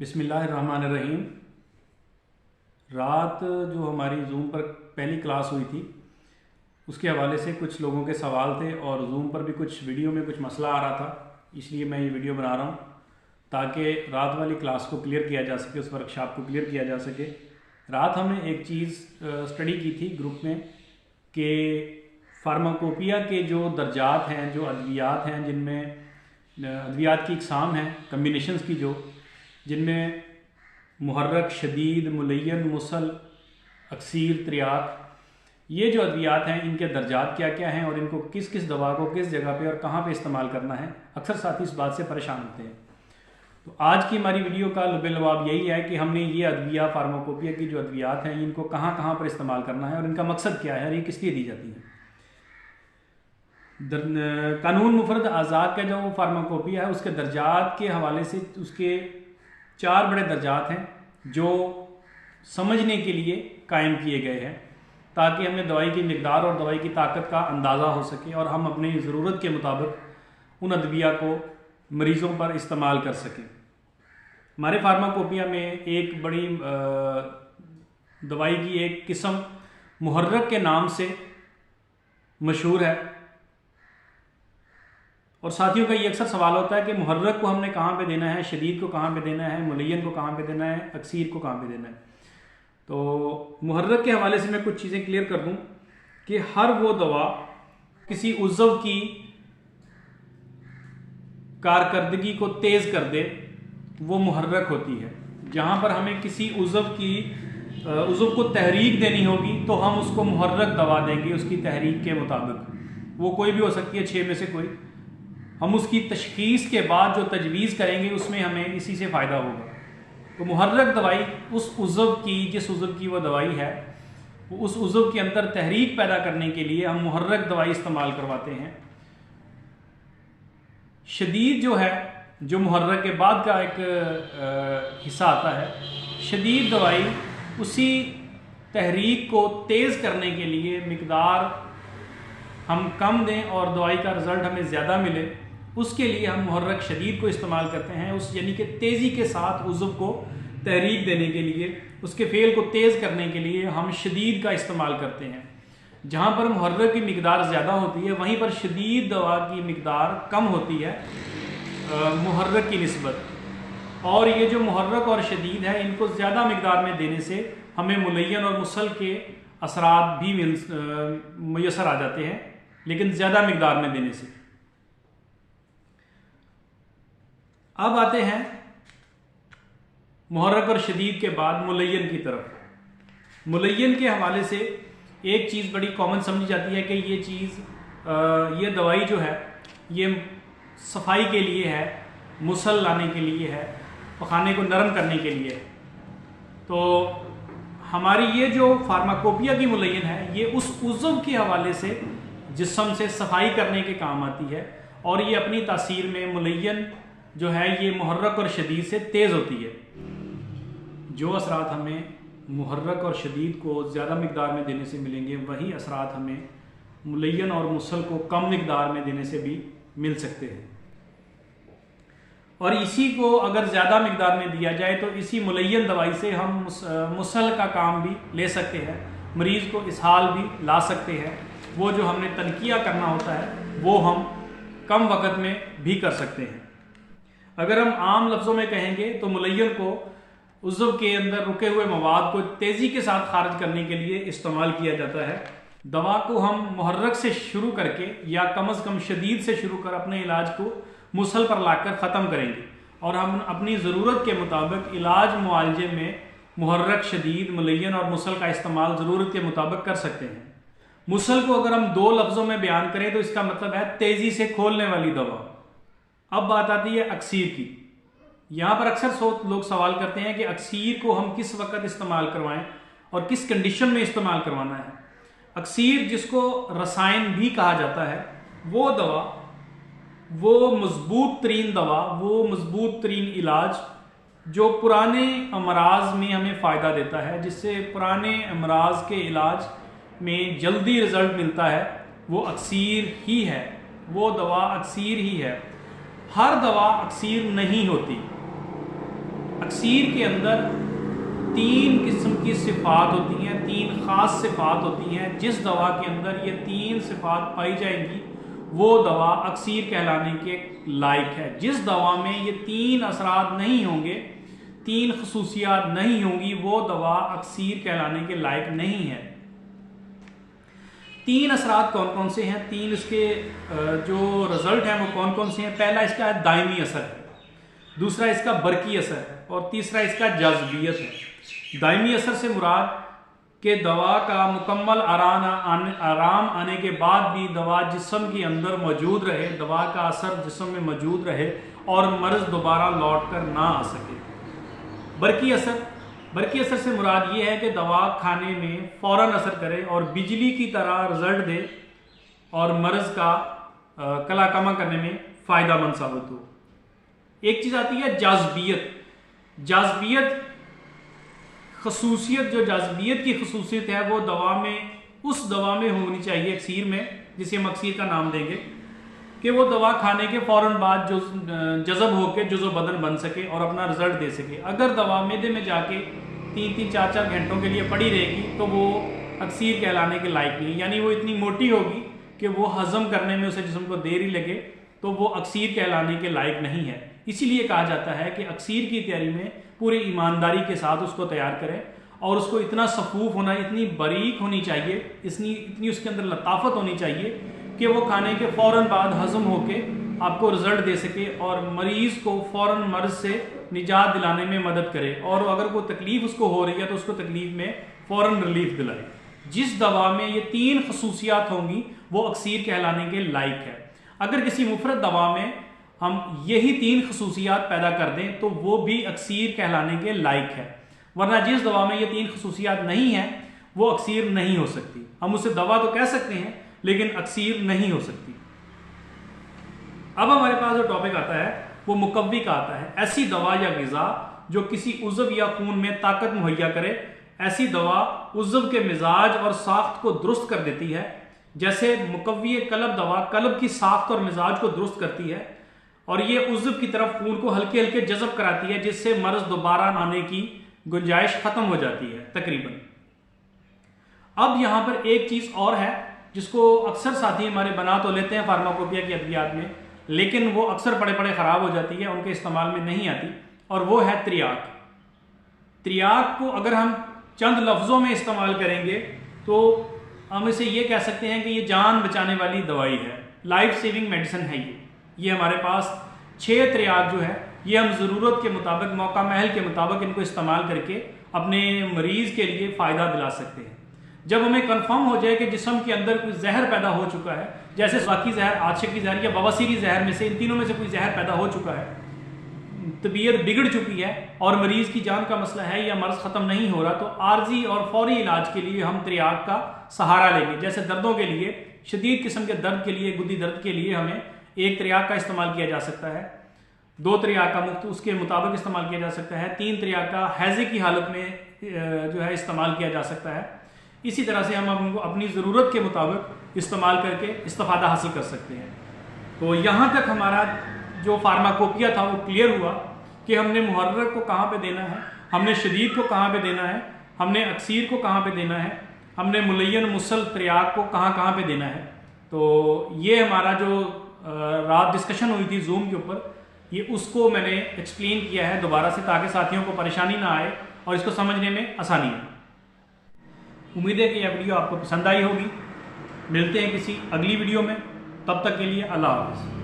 बिस्मिल्लाहिर्रहमानिर्रहीम। रात जो हमारी जूम पर पहली क्लास हुई थी उसके हवाले से कुछ लोगों के सवाल थे और जूम पर भी कुछ वीडियो में कुछ मसला आ रहा था, इसलिए मैं ये वीडियो बना रहा हूँ ताकि रात वाली क्लास को क्लियर किया जा सके, उस वर्कशॉप को क्लियर किया जा सके। रात हमने एक चीज़ स्टडी की थी ग्रुप में कि फार्माकोपिया के जो दर्जात हैं, जो अद्वियात हैं, जिनमें अद्वियात की इकसाम हैं, कम्बिनेशंस की, जिनमें मुहर्रक, शदीद, मुलय्यन, मुसल, अक्सीर, त्रियात, ये जो अद्वियात हैं इनके दर्जात क्या क्या हैं और इनको किस किस दवा को किस जगह पे और कहाँ पे इस्तेमाल करना है। अक्सर साथी इस बात से परेशान होते हैं। तो आज की हमारी वीडियो का लुब-ए-लुआब यही है कि हमने ये अद्विया, फार्माकोपिया की जो अद्वियात हैं, इनको कहाँ कहाँ पर इस्तेमाल करना है और इनका मकसद क्या है और ये किस लिए दी जाती है। कानून मुफरद आज़ाद का जो फार्माकोपिया है उसके दर्जात के हवाले से उसके 4 बड़े दर्जात हैं जो समझने के लिए कायम किए गए हैं ताकि हमें दवाई की मिकदार और दवाई की ताकत का अंदाज़ा हो सके और हम अपनी ज़रूरत के मुताबिक उन अद्विया को मरीज़ों पर इस्तेमाल कर सकें। हमारे फार्माकोपिया में एक बड़ी दवाई की एक किस्म मुहर्रक के नाम से मशहूर है और साथियों का ये अक्सर सवाल होता है कि मुहर्रक को हमने कहाँ पे देना है, शदीद को कहाँ पे देना है, मुलय्यन को कहाँ पे देना है, अक्सीर को कहाँ पे देना है। तो मुहर्रक के हवाले से मैं कुछ चीज़ें क्लियर कर दूं कि हर वो दवा किसी उज़्व की कारकर्दगी को तेज़ कर दे वो मुहर्रक होती है। जहाँ पर हमें किसी उज़्व को तहरीक देनी होगी तो हम उसको मुहर्रक दवा देंगे उसकी तहरीक के मुताबिक। वो कोई भी हो सकती है, 6 में से कोई। हम उसकी तशखीस के बाद जो तजवीज़ करेंगे उसमें हमें इसी से फ़ायदा होगा। तो मुहर्रक दवाई उस उज़्व की, जिस उज़्व की वो दवाई है, उस उज़्व के अंदर तहरीक पैदा करने के लिए हम मुहर्रक दवाई इस्तेमाल करवाते हैं। शदीद जो है, जो मुहर्रक के बाद का एक हिस्सा आता है, शदीद दवाई उसी तहरीक को तेज़ करने के लिए मिकदार हम कम दें और दवाई का रिज़ल्ट हमें ज़्यादा मिले, उसके लिए हम मुहर्रक शदीद को इस्तेमाल करते हैं। उस यानी कि तेज़ी के साथ उज़्व को तहरीक देने के लिए, उसके फ़ेल को तेज़ करने के लिए हम शदीद का इस्तेमाल करते हैं। जहाँ पर मुहर्रक की मिकदार ज़्यादा होती है वहीं पर शदीद दवा की मिकदार कम होती है मुहर्रक की निस्बत। और ये जो मुहर्रक और शदीद है इनको ज़्यादा मिकदार में देने से हमें मुलय्यन और मुसल के असरात भी मुयसर आ जाते हैं, लेकिन ज़्यादा मिकदार में देने से। अब आते हैं मुहर्रक और शदीद के बाद मुलय्यन की तरफ। मुलय्यन के हवाले से एक चीज़ बड़ी कॉमन समझी जाती है कि ये दवाई जो है ये सफाई के लिए है, मुसल लाने के लिए है, पखाने को नरम करने के लिए। तो हमारी ये जो फार्माकोपिया की मुलय्यन है ये उस उज़्व के हवाले से जिस्म से सफाई करने के काम आती है और ये अपनी तासीर में मुलय्यन जो है ये मुहर्रक और शदीद से तेज़ होती है। जो असरात हमें मुहर्रक और शदीद को ज़्यादा मिकदार में देने से मिलेंगे वही असरात हमें मुलय्यन और मुसल को कम मिकदार में देने से भी मिल सकते हैं। और इसी को अगर ज़्यादा मिकदार में दिया जाए तो इसी मुलय्यन दवाई से हम मुसल का काम भी ले सकते हैं, मरीज़ को इसहाल भी ला सकते हैं। वो जो हमने तनकिया करना होता है वो हम कम वक़्त में भी कर सकते हैं। अगर हम आम लफ्ज़ों में कहेंगे तो मुलय्यन को उज़्व के अंदर रुके हुए मवाद को तेज़ी के साथ खारिज करने के लिए इस्तेमाल किया जाता है। दवा को हम मुहर्रक से शुरू करके या कम अज़ कम शदीद से शुरू कर अपने इलाज को मुसल पर लाकर ख़त्म करेंगे और हम अपनी ज़रूरत के मुताबिक इलाज मुआलजे में मुहर्रक, शदीद, मुलय्यन और मुसल का इस्तेमाल ज़रूरत के मुताबिक कर सकते हैं। मुसल को अगर हम 2 लफ्ज़ों में बयान करें तो इसका मतलब है तेज़ी से खोलने वाली दवा। अब बात आती है अक्सीर की। यहाँ पर अक्सर लोग सवाल करते हैं कि अक्सीर को हम किस वक़्त इस्तेमाल करवाएं और किस कंडीशन में इस्तेमाल करवाना है। अक्सीर, जिसको रसायन भी कहा जाता है, वो दवा, वो मजबूत तरीन दवा, वो मजबूत तरीन इलाज जो पुराने अमराज में हमें फ़ायदा देता है, जिससे पुराने अमराज के इलाज में जल्दी रिज़ल्ट मिलता है, वो अक्सीर ही है, वो दवा अक्सीर ही है। हर दवा अक्सीर नहीं होती। अक्सीर के अंदर 3 किस्म की सिफात होती हैं, 3 ख़ास सिफात होती हैं। जिस दवा के अंदर ये 3 सिफात पाई जाएंगी वो दवा अक्सीर कहलाने के लायक है। जिस दवा में ये 3 असरात नहीं होंगे, 3 खसूसियात नहीं होंगी, वो दवा अक्सीर कहलाने के लायक नहीं है। 3 असरात कौन कौन से हैं, 3 इसके जो रिजल्ट हैं वो कौन कौन से हैं। पहला इसका है दायमी असर है, दूसरा इसका बरकी असर है और तीसरा इसका जज़बियत है। दायमी असर से मुराद कि दवा का मुकम्मल आराम आने के बाद भी दवा जिस्म के अंदर मौजूद रहे, दवा का असर जिस्म में मौजूद रहे और मर्ज दोबारा लौट कर ना आ सके। बरकी असर से मुराद ये है कि दवा खाने में फ़ौरन असर करे और बिजली की तरह रिजल्ट दे और मर्ज का कलाकमा करने में फ़ायदामंद साबित हो। एक चीज़ आती है जाज़बियत खसूसियत। जो जाज़बियत की खसूसियत है वो दवा में, उस दवा में होनी चाहिए, अक्सीर में, जिसे हम अक्सीर का नाम देंगे, कि वो दवा खाने के फ़ौरन बाद जो जज़ब होकर जुज़ो बदन बन सके और अपना रिजल्ट दे सके। अगर दवा मैदे में जाके 3-3, 4-4 घंटों के लिए पड़ी रहेगी तो वो अक्सीर कहलाने के लायक नहीं, यानी वो इतनी मोटी होगी कि वो हज़म करने में उसे जिस्म को देर ही लगे, तो वो अक्सीर कहलाने के लायक नहीं है। इसीलिए कहा जाता है कि अक्सीर की तैयारी में पूरी ईमानदारी के साथ उसको तैयार करें और उसको इतना सफूफ होना, इतनी बारीक होनी चाहिए, इतनी उसके अंदर लताफत होनी चाहिए कि वो खाने के फ़ौरन बाद हज़म होके आपको रिजल्ट दे सके और मरीज़ को फ़ौरन मर्ज से निजात दिलाने में मदद करे, और अगर कोई तकलीफ़ उसको हो रही है तो उसको तकलीफ़ में फ़ौरन रिलीफ दिलाए। जिस दवा में ये 3 खसूसियात होंगी वो अक्सीर कहलाने के लायक है। अगर किसी मुफरद दवा में हम यही 3 खसूसियात पैदा कर दें तो वो भी अक्सीर कहलाने के लायक है, वरना जिस दवा में ये 3 खसूसियात नहीं है वो अक्सीर नहीं हो सकती। हम उसे दवा तो कह सकते हैं लेकिन अक्सीर नहीं हो सकती। अब हमारे पास जो टॉपिक आता है वो मुकव्वी का आता है। ऐसी दवा या ग़िज़ा जो किसी उज़्व या खून में ताकत मुहैया करे, ऐसी दवा उज़्व के मिजाज और साख्त को दुरुस्त कर देती है। जैसे मुकव्वी कल्ब दवा कल्ब की साख्त और मिजाज को दुरुस्त करती है और ये उज़्व की तरफ खून को हल्के हल्के जज़ब कराती है, जिससे मर्ज दोबारा आने की गुंजाइश खत्म हो जाती है तकरीबन। अब यहाँ पर एक चीज़ और है जिसको अक्सर साथी हमारे बना तो लेते हैं फार्माकोपिया की अद्वियात में, लेकिन वो अक्सर पड़े पड़े ख़राब हो जाती है, उनके इस्तेमाल में नहीं आती, और वो है त्रियाक। त्रियाक को अगर हम चंद लफ्ज़ों में इस्तेमाल करेंगे तो हम इसे ये कह सकते हैं कि ये जान बचाने वाली दवाई है, लाइफ सेविंग मेडिसिन है। ये हमारे पास 6 त्रियाक जो है ये हम ज़रूरत के मुताबिक, मौका महल के मुताबिक इनको इस्तेमाल करके अपने मरीज़ के लिए फ़ायदा दिला सकते हैं। जब हमें कंफर्म हो जाए कि जिस्म के अंदर कोई जहर पैदा हो चुका है, जैसे स्वाकी जहर, आशिकी जहर या बवासीरी जहर में से, इन तीनों में से कोई जहर पैदा हो चुका है, तबीयत बिगड़ चुकी है और मरीज़ की जान का मसला है या मर्ज़ ख़त्म नहीं हो रहा, तो आर्जी और फौरी इलाज के लिए हम त्रियाक का सहारा लेंगे। जैसे दर्दों के लिए, शदीद किस्म के दर्द के लिए, गुद्दी दर्द के लिए हमें 1 त्रियाक का इस्तेमाल किया जा सकता है, 2 त्रियाक का मुफ्त उसके मुताबिक इस्तेमाल किया जा सकता है, 3 त्रियाक का हैज़े की हालत में जो है इस्तेमाल किया जा सकता है। इसी तरह से हम उनको अपनी ज़रूरत के मुताबिक इस्तेमाल करके इस्तिफ़ादा हासिल कर सकते हैं। तो यहाँ तक हमारा जो फार्माकोपिया था वो क्लियर हुआ कि हमने मुहर्रक को कहाँ पे देना है, हमने शदीद को कहाँ पे देना है, हमने अक्सीर को कहाँ पे देना है, हमने मुलय्यन मुसल त्रियाक को कहाँ कहाँ पे देना है। तो ये हमारा जो रात डिस्कशन हुई थी जूम के ऊपर, ये उसको मैंने एक्सप्लेन किया है दोबारा से, ताकि साथियों को परेशानी ना आए और इसको समझने में आसानी है। उम्मीद है कि यह वीडियो आपको पसंद आई होगी। मिलते हैं किसी अगली वीडियो में, तब तक के लिए अल्लाह हाफ़िज़।